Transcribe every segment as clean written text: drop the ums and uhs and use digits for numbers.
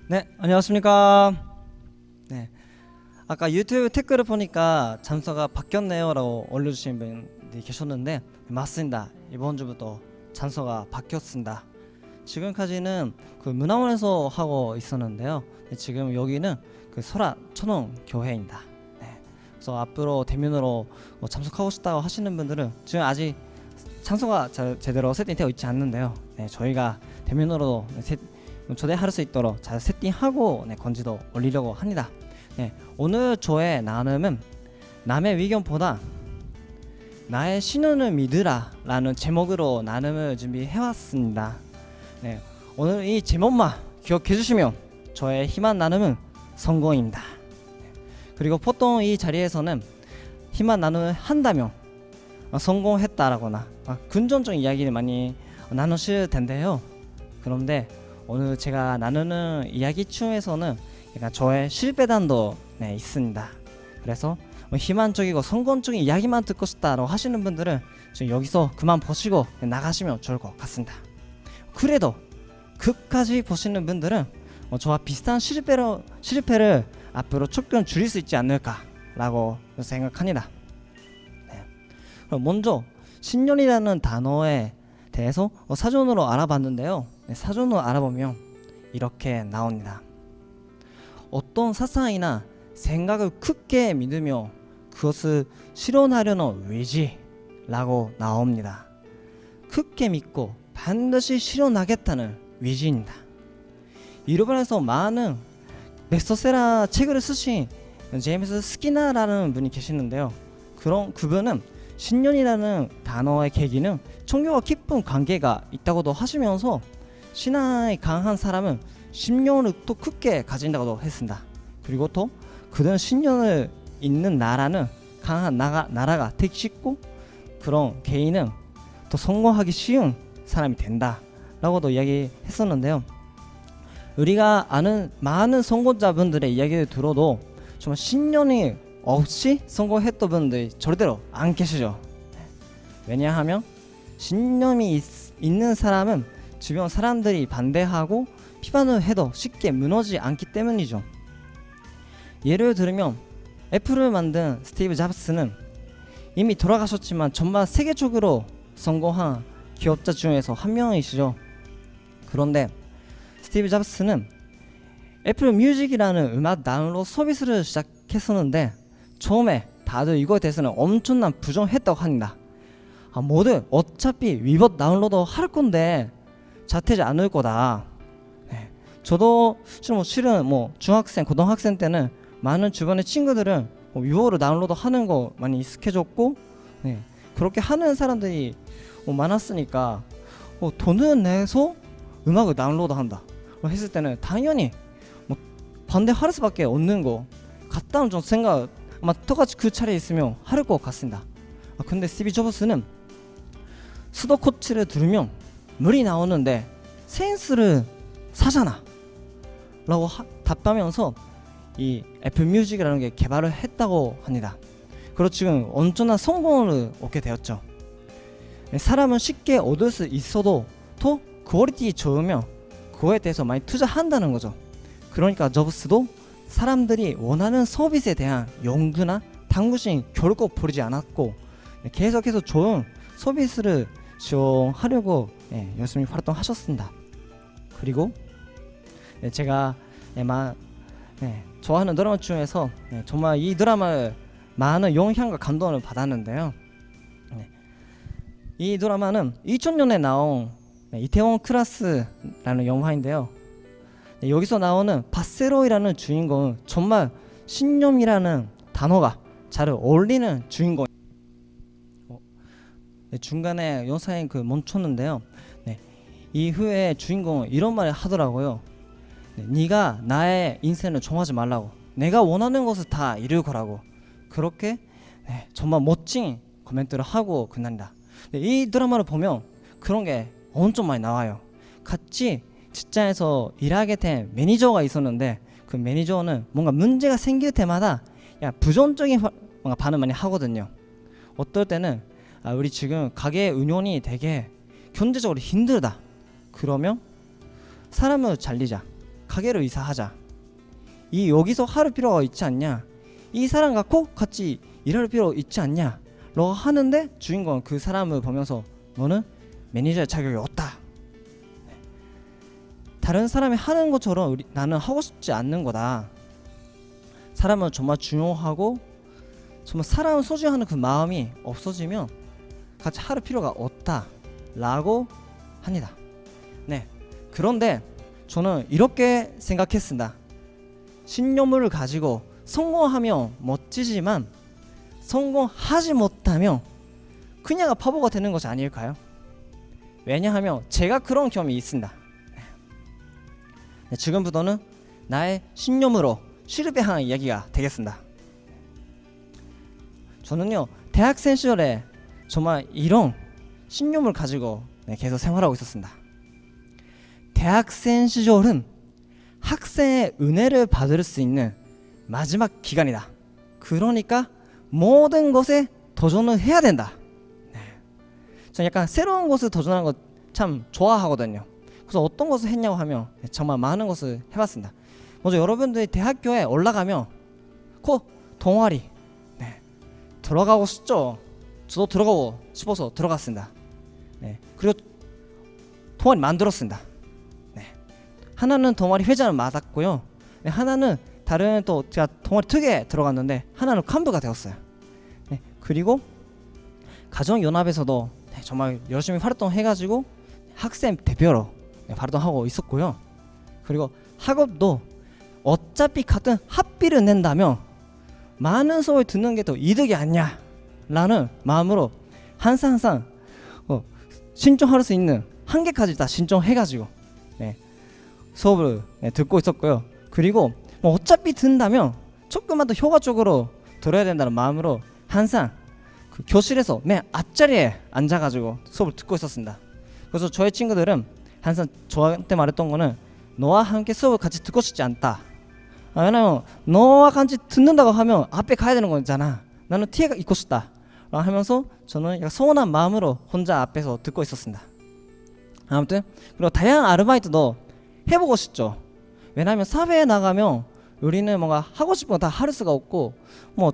네, 안녕하십니까. 네, 아까 유튜브 댓글을 보니까 장소가 바뀌었네요라고 올려주신 분이 계셨는데 맞습니다. 이번 주부터 장소가 바뀌었습니다. 지금까지는 그 문화원에서 하고 있었는데요. 지금 여기는 그 설악 천원 교회입니다. 네, 그래서 앞으로 대면으로 참석하고 싶다고 하시는 분들은 지금 아직 장소가 제대로 세팅되어 있지 않는데요. 네, 저희가 대면으로 초대할 수 있도록 잘 세팅하고 건지도 올리려고 합니다. 네, 오늘 저의 나눔은 남의 의견보다 나의 신원을 믿으라 라는 제목으로 나눔을 준비해왔습니다. 네, 오늘 이 제목만 기억해 주시면 저의 희망 나눔은 성공입니다. 그리고 보통 이 자리에서는 희망 나눔을 한다면 성공했다라거나 긍정적인 이야기를 많이 나누실 텐데요. 그런데 오늘 제가 나누는 이야기 중에서는 약간 저의 실패담도 있습니다. 그래서 희망적이고 성공적인 이야기만 듣고 싶다고 하시는 분들은 지금 여기서 그만 보시고 나가시면 좋을 것 같습니다. 그래도 끝까지 보시는 분들은 저와 비슷한 실패를 앞으로 조금 줄일 수 있지 않을까라고 생각합니다. 네. 그럼 먼저 신년이라는 단어에 대해서 사전으로 알아봤는데요. 사전으로 알아보면 이렇게 나옵니다. 어떤 사상이나 생각을 크게 믿으며 그것을 실현하려는 의지라고 나옵니다. 크게 믿고 반드시 실현하겠다는 의지입니다. 일본에서 많은 베스트셀러 책을 쓰신 제임스 스키너라는 분이 계시는데요. 그분은 신년이라는 단어의 계기는 종교와 깊은 관계가 있다고도 하시면서 신앙이 강한 사람은 신념을 또 크게 가진다고도 했습니다. 그리고 또 그런 신념을 있는 나라는 강한 나라가 되기 쉽고 그런 개인은 더 성공하기 쉬운 사람이 된다라고도 이야기했었는데요. 우리가 아는 많은 성공자분들의 이야기를 들어도 정말 신념이 없이 성공했던 분들이 절대로 안 계시죠. 왜냐하면 신념이 있는 사람은 주변 사람들이 반대하고 비판을 해도 쉽게 무너지지 않기 때문이죠. 예를 들면 애플을 만든 스티브 잡스는 이미 돌아가셨지만 정말 세계적으로 성공한 기업자 중에서 한 명이시죠. 그런데 스티브 잡스는 애플 뮤직이라는 음악 다운로드 서비스를 시작했었는데 처음에 다들 이거에 대해서는 엄청난 부정했다고 합니다. 모두 어차피 위버 다운로드 할 건데 자퇴하지 않을 거다. 네. 저도 실은 중학생, 고등학생 때는 많은 주변의 친구들은 위버를 다운로드 하는 거 많이 익숙해졌고 그렇게 하는 사람들이 많았으니까 돈을 내서 음악을 다운로드 한다 했을 때는 당연히 반대할 수밖에 없는 거 같다는 좀 생각 아마 똑같이 그 차례에 있으면 할 것 같습니다. 근데 스티브 잡스는 수도 코치를 들으면 물이 나오는데 센스를 사잖아 라고 답하면서 이 애플 뮤직이라는 게 개발을 했다고 합니다. 그리고 지금 엄청난 성공을 얻게 되었죠. 사람은 쉽게 얻을 수 있어도 또 퀄리티 좋으면 그거에 대해서 많이 투자한다는 거죠. 그러니까 잡스도 사람들이 원하는 서비스에 대한 연구나 탐구심 결코 버리지 않았고 계속해서 좋은 서비스를 지원하려고 열심히 활동하셨습니다. 그리고 제가 좋아하는 드라마 중에서 정말 이 드라마를 많은 영향과 감동을 받았는데요. 이 드라마는 2000년에 나온 이태원 클라스라는 영화인데요. 여기서 나오는 바세로이라는 주인공은 정말 신념이라는 단어가 잘 어울리는 주인공. 중간에 영상이 멈췄는데요. 이후에 주인공은 이런 말을 하더라고요. 네가 나의 인생을 정하지 말라고. 내가 원하는 것을 다 이룰 거라고. 그렇게 정말 멋진 코멘트를 하고 끝난다. 이 드라마를 보면 그런 게 엄청 많이 나와요. 같이 직장에서 일하게 된 매니저가 있었는데 그 매니저는 뭔가 문제가 생길 때마다 부정적인 뭔가 반응 많이 하거든요. 어떨 때는 우리 지금 가게 운영이 되게 경제적으로 힘들다. 그러면 사람을 잘리자. 가게로 이사하자. 이 여기서 할 필요가 있지 않냐? 이 사람 갖고 같이 일할 필요 있지 않냐? 라고 하는데 주인공은 그 사람을 보면서 너는 매니저의 자격이 없다. 다른 사람이 하는 것처럼 나는 하고 싶지 않는 거다. 사람은 정말 중요하고 정말 사람을 소중하는 그 마음이 없어지면 같이 할 필요가 없다 라고 합니다. 네, 그런데 저는 이렇게 생각했습니다. 신념을 가지고 성공하면 멋지지만 성공하지 못하면 그냥 바보가 되는 것이 아닐까요? 왜냐하면 제가 그런 경험이 있습니다. 네, 지금부터는 나의 신념으로 실패하는 이야기가 되겠습니다. 저는요, 대학생 시절에 정말 이런 신념을 가지고 계속 생활하고 있었습니다. 대학생 시절은 학생의 은혜를 받을 수 있는 마지막 기간이다. 그러니까 모든 것에 도전을 해야 된다. 저는 약간 새로운 것을 도전하는 거 참 좋아하거든요. 그래서 어떤 것을 했냐고 하면 정말 많은 것을 해봤습니다. 먼저 여러분들이 대학교에 올라가면 동아리 들어가고 싶죠? 저도 들어가고 싶어서 들어갔습니다. 그리고 동아리 만들었습니다. 하나는 동아리 회장을 맡았고요. 하나는 다른 또 제가 동아리 특위에 들어갔는데 하나는幹部가 되었어요. 그리고 가정연합에서도 정말 열심히 활동해가지고 학생 대표로 활동하고 있었고요. 그리고 학업도 어차피 같은 학비를 낸다면 많은 수업을 듣는 게 더 이득이 아니냐 라는 마음으로 항상 신청할 수 있는 한계까지 다 신청해가지고 수업을 듣고 있었고요. 그리고 어차피 듣는다면 조금만 더 효과적으로 들어야 된다는 마음으로 항상 그 교실에서 맨 앞자리에 앉아가지고 수업을 듣고 있었습니다. 그래서 저의 친구들은 항상 저한테 말했던 거는 너와 함께 수업을 같이 듣고 싶지 않다. 왜냐면 너와 같이 듣는다고 하면 앞에 가야 되는 거잖아. 나는 뒤에 있고 싶다 하면서 저는 약간 서운한 마음으로 혼자 앞에서 듣고 있었습니다. 아무튼 그리고 다양한 아르바이트도 해보고 싶죠. 왜냐하면 사회에 나가면 우리는 뭔가 하고 싶은 거 다 할 수가 없고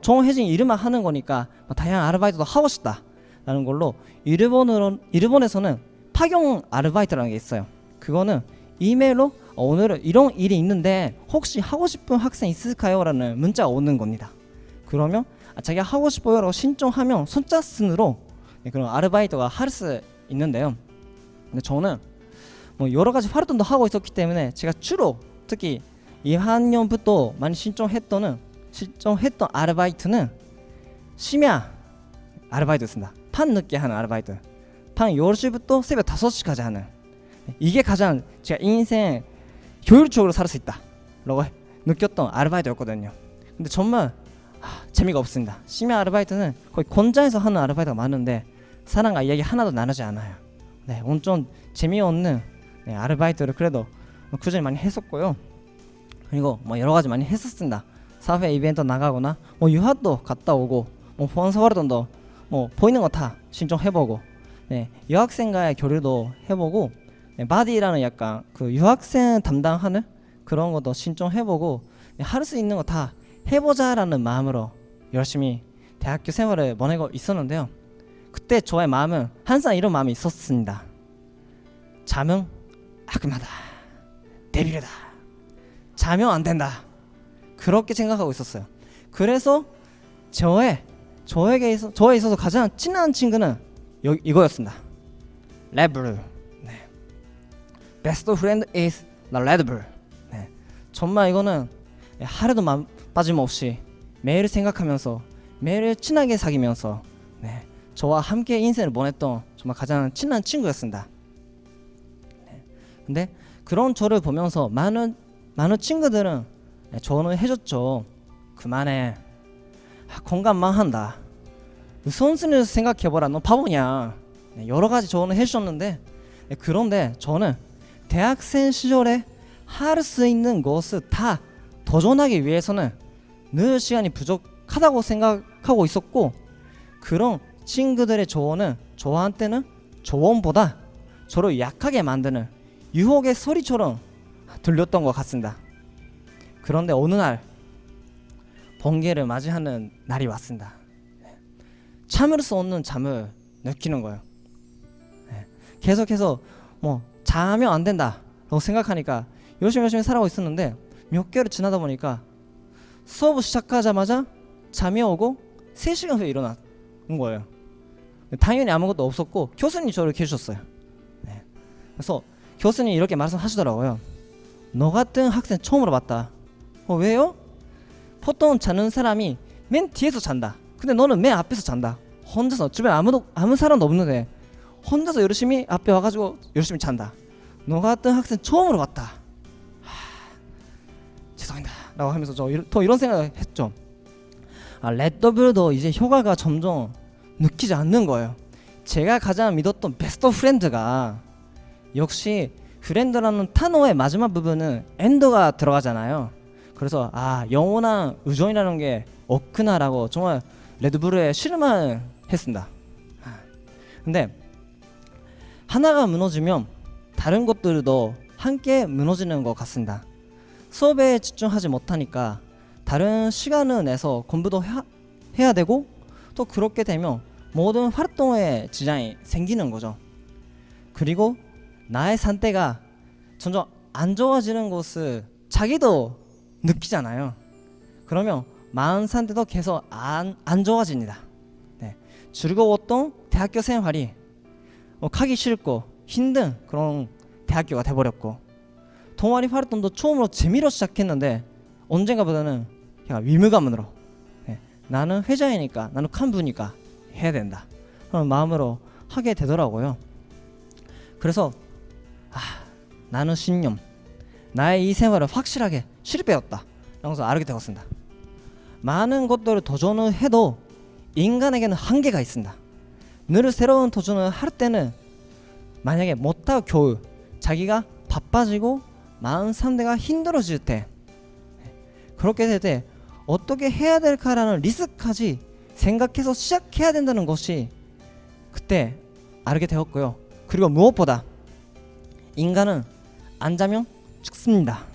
정해진 일만 하는 거니까 다양한 아르바이트도 하고 싶다 라는 걸로 일본에서는 파견 아르바이트라는 게 있어요. 그거는 이메일로 오늘은 이런 일이 있는데 혹시 하고 싶은 학생 있을까요? 라는 문자가 오는 겁니다. 그러면 자기가 하고 싶어요 라고 신청하면 손자순으로 그런 아르바이트가 할 수 있는데요. 근데 저는 여러 가지 활동도 하고 있었기 때문에 제가 주로 특히 2학년부터 많이 신청했던 아르바이트는 심야 아르바이트였습니다. 밤늦게 하는 아르바이트. 밤 10시부터 새벽 5시까지 하는, 이게 가장 제가 인생 효율적으로 살 수 있다 라고 느꼈던 아르바이트였거든요. 근데 정말 재미가 없습니다. 심야 아르바이트는 거의 공장에서 하는 아르바이트가 많은데 사람과 이야기 하나도 나누지 않아요. 엄청 재미없는 아르바이트를 그래도 꾸준히 많이 했었고요. 그리고 여러 가지 많이 했었습니다. 사회 이벤트 나가거나 유학도 갔다 오고 본사 활동도 보이는 거 다 신청해보고 유학생과의 교류도 해보고 바디라는 약간 그 유학생 담당하는 그런 것도 신청해보고 할 수 있는 거 다 해보자라는 마음으로 열심히 대학교 생활을 보내고 있었는데요. 그때 저의 마음은 항상 이런 마음이 있었습니다. 자명 악마다, 데빌이다, 자명 안 된다, 그렇게 생각하고 있었어요. 그래서 저에 있어서 가장 친한 친구는 이거였습니다. 레드불. Best friend is the Red Bull. 정말 이거는 하루도 빠짐없이 매일 생각하면서 매일 친하게 사귀면서 저와 함께 인생을 보냈던 정말 가장 친한 친구였습니다. 근데 그런 저를 보면서 많은 친구들은 조언을 해줬죠. 그만해, 건강만 한다, 우선순위를 생각해보라, 너 바보냐, 여러 가지 조언을 해주셨는데 그런데 저는 대학생 시절에 할 수 있는 것을 다 도전하기 위해서는 늘 시간이 부족하다고 생각하고 있었고, 그런 친구들의 조언은 저한테는 조언보다 저를 약하게 만드는 유혹의 소리처럼 들렸던 것 같습니다. 그런데 어느 날 번개를 맞이하는 날이 왔습니다. 참을 수 없는 잠을 느끼는 거예요. 계속해서 자면 안 된다 라고 생각하니까 열심히 살아가고 있었는데 몇 개월 지나다 보니까 수업을 시작하자마자 잠이 오고 3시간 후에 일어난 거예요. 당연히 아무것도 없었고 교수님이 저를 계셨어요. 그래서 교수님이 이렇게 말씀하시더라고요. 너 같은 학생 처음으로 봤다. 왜요? 보통 자는 사람이 맨 뒤에서 잔다. 근데 너는 맨 앞에서 잔다. 혼자서 주변에 아무 사람도 없는데 혼자서 열심히 앞에 와가지고 열심히 잔다. 너 같은 학생 처음으로 봤다. 죄송합니다 라고 하면서 저 또 이런 생각을 했죠. 레드불도 이제 효과가 점점 느끼지 않는 거예요. 제가 가장 믿었던 베스트 프렌드가 역시 프렌드라는 단어의 마지막 부분은 엔더가 들어가잖아요. 그래서 영원한 의존이라는 게 없구나 라고 정말 레드불에 실망을 했습니다. 근데 하나가 무너지면 다른 것들도 함께 무너지는 것 같습니다. 수업에 집중하지 못하니까 다른 시간을 내서 공부도 해야 되고 또 그렇게 되면 모든 활동에 지장이 생기는 거죠. 그리고 나의 상태가 점점 안 좋아지는 것을 자기도 느끼잖아요. 그러면 마음 상태도 계속 안 좋아집니다. 즐거웠던 대학교 생활이 가기 싫고 힘든 그런 대학교가 돼버렸고, 동아리 활동도 처음으로 재미로 시작했는데 언젠가보다는 그냥 의무감으로 나는 회장이니까, 나는幹部니까 해야 된다 그런 마음으로 하게 되더라고요. 그래서 나는 신념, 나의 이 생활을 확실하게 실패했다 라고서 알게 되었습니다. 많은 것들을 도전을 해도 인간에게는 한계가 있습니다. 늘 새로운 도전을 할 때는 만약에 못하고 겨우 자기가 바빠지고 마음 상태가 힘들어질 때, 그렇게 될 때 어떻게 해야 될까라는 리스크까지 생각해서 시작해야 된다는 것이 그때 알게 되었고요. 그리고 무엇보다 인간은 안 자면 죽습니다.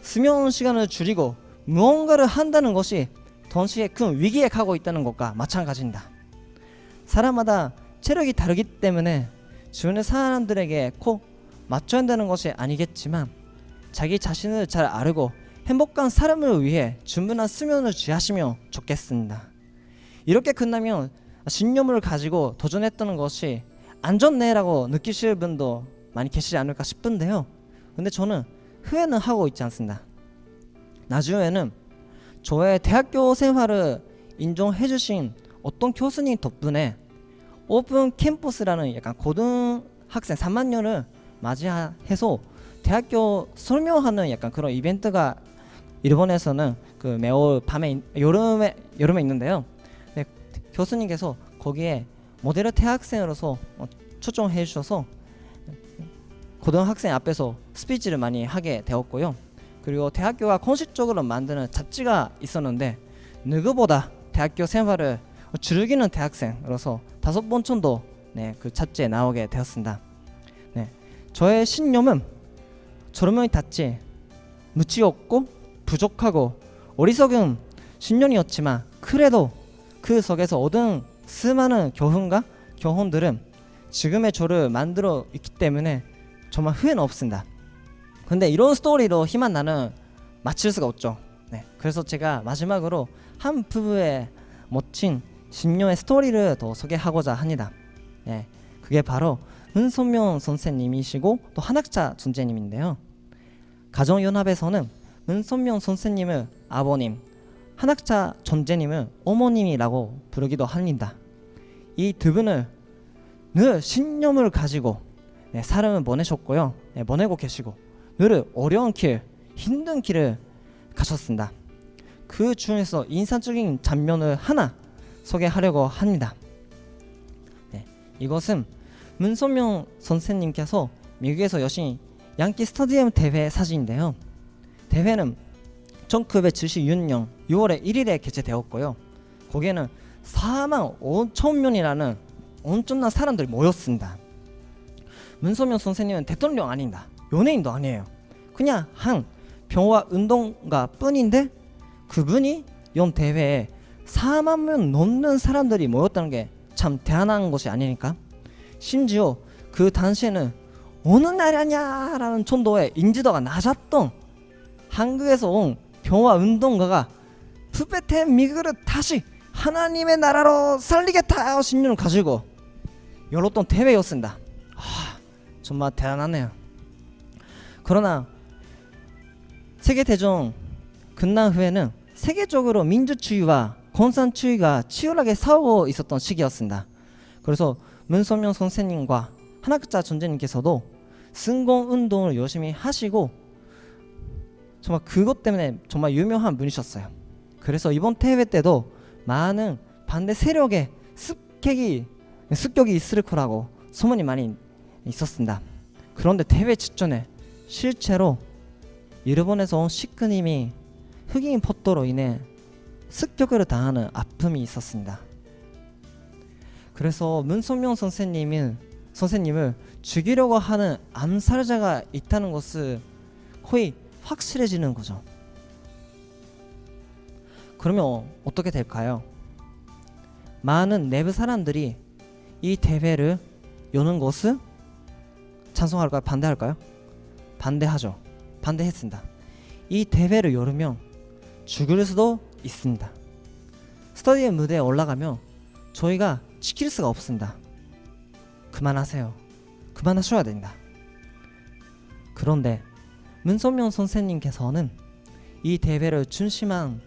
수면 시간을 줄이고 무언가를 한다는 것이 동시에 큰 위기에 가고 있다는 것과 마찬가지입니다. 사람마다 체력이 다르기 때문에 주변의 사람들에게 꼭 맞춰야 한다는 것이 아니겠지만, 자기 자신을 잘 알고 행복한 삶을 위해 충분한 수면을 취하시면 좋겠습니다. 이렇게 끝나면 신념을 가지고 도전했다는 것이 안 좋네라고 느끼실 분도 많이 계시지 않을까 싶은데요. 근데 저는 후회는 하고 있지 않습니다. 나중에는 저의 대학교 생활을 인정해주신 어떤 교수님 덕분에 오픈 캠퍼스라는 약간 고등학생 3만년을 맞이해서 대학교 설명하는 약간 그런 이벤트가 일본에서는 그 매월 밤에 여름에 있는데요. 교수님께서 거기에 모델 대학생으로서 초청해 주셔서 고등학생 앞에서 스피치를 많이 하게 되었고요. 그리고 대학교가 공식적으로 만드는 잡지가 있었는데 누구보다 대학교 생활을 즐기는 대학생으로서 5번 정도 그 잡지에 나오게 되었습니다. 저의 신념은 저렴이 닿지 무치 없고 부족하고 어리석은 신념이었지만, 그래도 그 속에서 얻은 수많은 교훈과 교훈들은 지금의 저를 만들어 있기 때문에 정말 후회는 없습니다. 근데 이런 스토리로 희망 나는 마칠 수가 없죠. 그래서 제가 마지막으로 한 부부의 멋진 신념의 스토리를 더 소개하고자 합니다. 그게 바로 문선명 선생님이시고 또 한학자 존재님인데요. 가정연합에서는 문선명 선생님을 아버님, 한학자 존재님을 어머님이라고 부르기도 합니다. 이 두 분을 늘 신념을 가지고 사람을 보내셨고요. 보내고 계시고 늘 어려운 길, 힘든 길을 가셨습니다. 그 중에서 인상적인 장면을 하나 소개하려고 합니다. 이것은 문선명 선생님께서 미국에서 여신 양키 스타디움 대회 사진인데요. 대회는 1976년 6월에 1일에 개최되었고요. 거기에는 4만 5천 명이라는 엄청난 사람들이 모였습니다. 문선명 선생님은 대통령 아닙니다. 연예인도 아니에요. 그냥 한 평화 운동가 뿐인데 그분이 연 대회에 4만 명 넘는 사람들이 모였다는 게 참 대단한 것이 아니니까. 심지어 그 당시에는 어느 나라냐라는 정도의 인지도가 낮았던 한국에서 온 평화 운동가가 푸베텐 미국을 다시 하나님의 나라로 살리겠다 신념을 가지고 열었던 대회였습니다. 정말 대단하네요. 그러나 세계대전 끝난 후에는 세계적으로 민주주의와 공산주의가 치열하게 싸우고 있었던 시기였습니다. 그래서 문선명 선생님과 한학자 전재님께서도 승공운동을 열심히 하시고 정말 그것 때문에 정말 유명한 분이셨어요. 그래서 이번 대회 때도 많은 반대 세력의 습격이 있을 거라고 소문이 많이 있었습니다. 그런데 대회 직전에 실제로 일본에서 온 시크님이 흑인 폭도로 인해 습격을 당하는 아픔이 있었습니다. 그래서 문선명 선생님을 죽이려고 하는 암살자가 있다는 것을 거의 확실해지는 거죠. 그러면 어떻게 될까요? 많은 내부 사람들이 이 대회를 여는 것을 찬성할까요? 반대할까요? 반대하죠. 반대했습니다. 이 대회를 열으면 죽을 수도 있습니다. 스타디움 무대에 올라가면 저희가 지킬 수가 없습니다. 그만하세요. 그만하셔야 됩니다. 그런데 문선명 선생님께서는 이 대회를 준심하는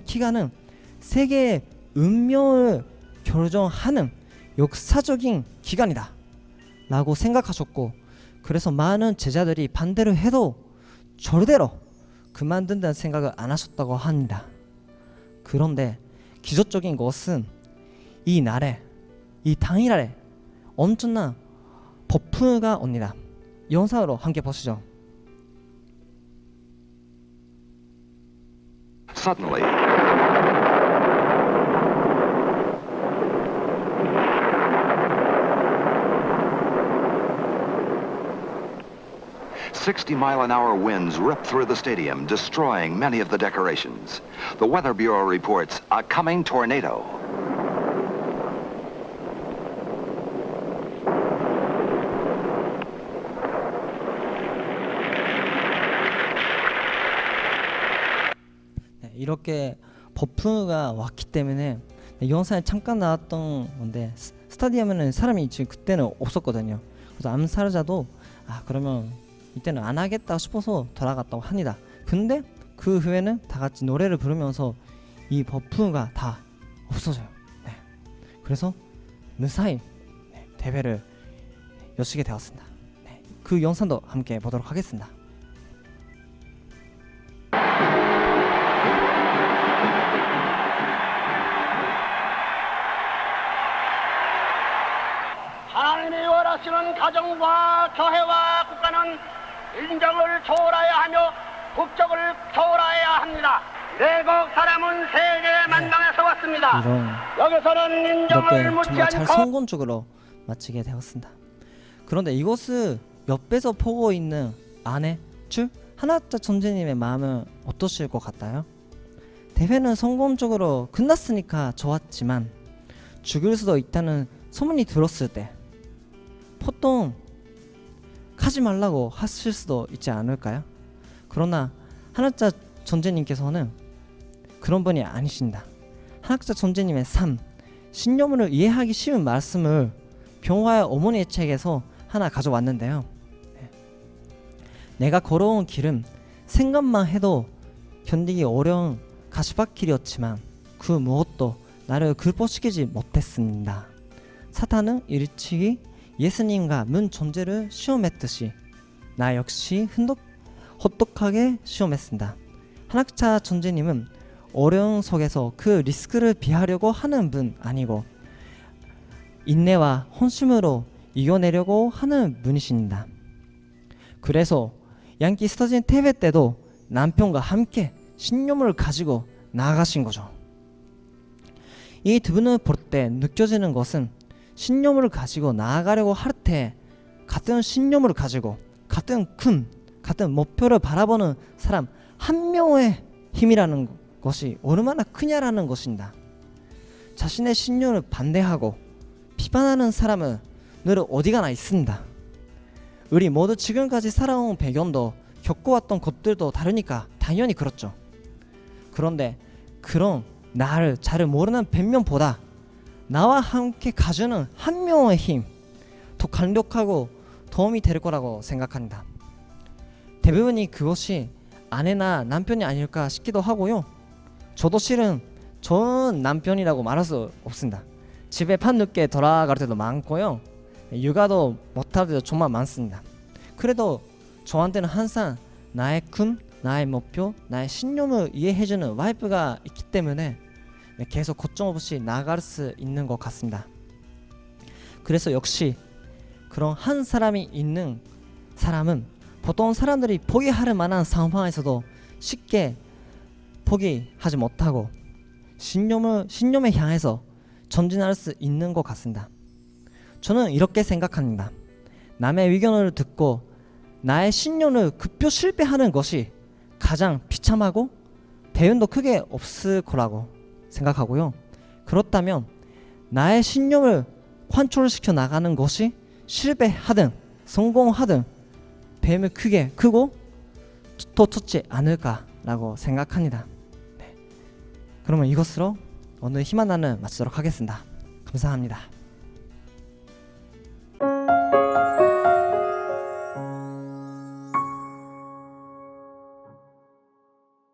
기간은 세계의 운명을 결정하는 역사적인 기간이다 라고 생각하셨고, 그래서 많은 제자들이 반대를 해도 절대로 그만둔다는 생각을 안 하셨다고 합니다. 그런데 기적적인 것은 이 당일날에 엄청난 버프가 옵니다. 영상으로 함께 보시죠. Suddenly, "60-mile-an-hour winds ripped through the stadium, destroying many of the decorations. The Weather Bureau reports a coming tornado." 이렇게 버프가 왔기 때문에 영상에 잠깐 나왔던 건데 스타디움에는 사람이 지금 그때는 없었거든요. 그래서 암살자도 그러면 이때는 안 하겠다 싶어서 돌아갔다고 합니다. 근데 그 후에는 다 같이 노래를 부르면서 이 버프가 다 없어져요. 그래서 무사히 대회를 여시게 되었습니다. 그 영상도 함께 보도록 하겠습니다. 하나님이 원하시는 가정과 교회와 국가는 인정을 초월해야 하며 국적을 초월해야 합니다. 내국 사람은 세계 만방에서 왔습니다. 여기서는 인정을 묻지 정말 잘 않고 성공적으로 마치게 되었습니다. 그런데 이것을 옆에서 보고 있는 아내, 즉 한학자 전재님의 마음은 어떠실 것 같아요? 대회는 성공적으로 끝났으니까 좋았지만 죽을 수도 있다는 소문이 들었을 때 보통 가지 말라고 하실 수도 있지 않을까요? 그러나 한학자 전재님께서는 그런 분이 아니신다. 한학자 전재님의 삶, 신념을 이해하기 쉬운 말씀을 병화의 어머니의 책에서 하나 가져왔는데요. 내가 걸어온 길은 생각만 해도 견디기 어려운 가시밭길이었지만 그 무엇도 나를 긁어시키지 못했습니다. 사탄은 일찍이 예수님과 문 존재를 시험했듯이 나 역시 헛똑하게 시험했습니다. 한학자 전재님은 어려움 속에서 그 리스크를 피하려고 하는 분 아니고 인내와 헌신으로 이겨내려고 하는 분이십니다. 그래서 양키 스타디움 대회 때도 남편과 함께 신념을 가지고 나아가신 거죠. 이 두 분을 볼 때 느껴지는 것은 신념을 가지고 나아가려고 할 때 같은 신념을 가지고 같은 큰 같은 목표를 바라보는 사람 한 명의 힘이라는 것이 얼마나 크냐라는 것입니다. 자신의 신념을 반대하고 비판하는 사람은 늘 어디가나 있습니다. 우리 모두 지금까지 살아온 배경도 겪어왔던 것들도 다르니까 당연히 그렇죠. 그런데 그런 나를 잘 모르는 변명보다 나와 함께 가주는 한 명의 힘 더 강력하고 도움이 될 거라고 생각합니다. 대부분이 그것이 아내나 남편이 아닐까 싶기도 하고요. 저도 실은 좋은 남편이라고 말할 수 없습니다. 집에 밤늦게 돌아갈 때도 많고요. 육아도 못할 때도 정말 많습니다. 그래도 저한테는 항상 나의 꿈, 나의 목표, 나의 신념을 이해해주는 와이프가 있기 때문에 계속 걱정 없이 나아갈 수 있는 것 같습니다. 그래서 역시 그런 한 사람이 있는 사람은 보통 사람들이 포기할 만한 상황에서도 쉽게 포기하지 못하고 신념에 향해서 전진할 수 있는 것 같습니다. 저는 이렇게 생각합니다. 남의 의견을 듣고 나의 신념을 급표 실패하는 것이 가장 비참하고 대응도 크게 없을 거라고 생각하고요. 그렇다면 나의 신념을 컨트롤시켜 나가는 것이 실패하든 성공하든 배움이 크고 더 좋지 않을까라고 생각합니다. 네. 그러면 이것으로 오늘 힘한 나는 마치도록 하겠습니다. 감사합니다.